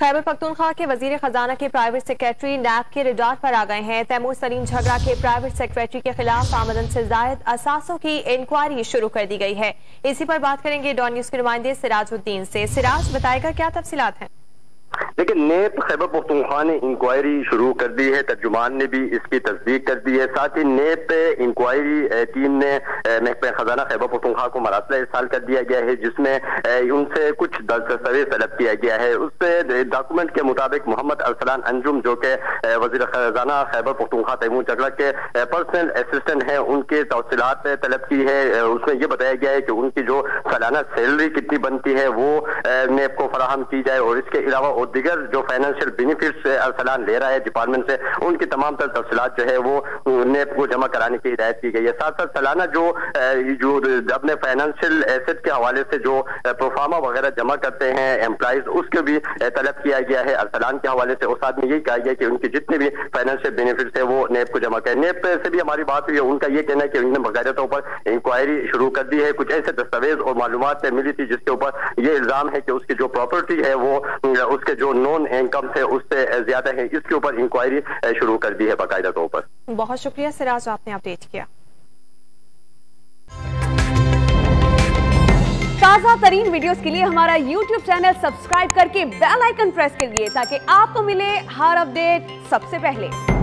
खैबर पख्तूनख्वा के वजीर खजाना के प्राइवेट सेक्रेटरी नैब के रिडार पर आ गए हैं। तैमूर सलीम झगड़ा के प्राइवेट सेक्रेटरी के खिलाफ आमदन से जायद असासों की इंक्वायरी शुरू कर दी गई है। इसी पर बात करेंगे डॉन न्यूज के नुमाइंदे सिराजुद्दीन से। सिराज, बताएगा क्या तफसीलात हैं? लेकिन नेब खैबर पख्तूनख्वा ने इंक्वायरी शुरू कर दी है, तर्जुमान ने भी इसकी तस्दीक कर दी है। साथ ही नेब पे इंक्वायरी टीम ने महकमा खजाना खैबर पख्तूनख्वा को मरासला इरसाल कर दिया गया है, जिसमें उनसे कुछ दस्तावेज तलब किया गया है। उससे डॉक्यूमेंट के मुताबिक मोहम्मद अरसलान अंजुम, जो कि वजीर खजाना खैबर पख्तूनख्वा तैमूर झगड़ा के पर्सनल असिस्टेंट हैं, उनके तफसीलात तलब की है। उसमें यह बताया गया है कि उनकी जो सालाना सैलरी कितनी बनती है वो नेब को फराहम की जाए, और इसके अलावा और दीगर जो फाइनेंशियल बेनिफिट्स अरसलान ले रहा है डिपार्टमेंट से, उनकी तमाम तर तफसीलात जो है वो नेब को जमा कराने की हिदायत की गई है। साथ साथ सालाना जो अपने फाइनेंशियल एसेट के हवाले से जो प्रोफार्मा वगैरह जमा करते हैं एम्प्लॉइज, उसके भी तलब किया गया है अरसलान के हवाले से। और साथ में यही कहा गया कि उनके जितने भी फाइनेंशियल बेनिफिट्स है वो नेब को जमा करें। नेब से भी हमारी बात हुई है, उनका ये कहना है कि उन्होंने बाकायदा तौर पर इंक्वायरी शुरू कर दी है। कुछ ऐसे दस्तावेज और मालूमात मिली थी जिसके ऊपर ये इल्जाम है कि उसकी जो प्रॉपर्टी है वो उसके जो नॉन इनकम से उससे ज्यादा है। इसके ऊपर इंक्वायरी शुरू कर दी है बाकायदा तौर पर। बहुत शुक्रिया सिराज, आपने अपडेट किया। ताज़ा तरीन वीडियोस के लिए हमारा YouTube चैनल सब्सक्राइब करके बेल आइकन प्रेस करिए ताकि आपको मिले हर अपडेट सबसे पहले।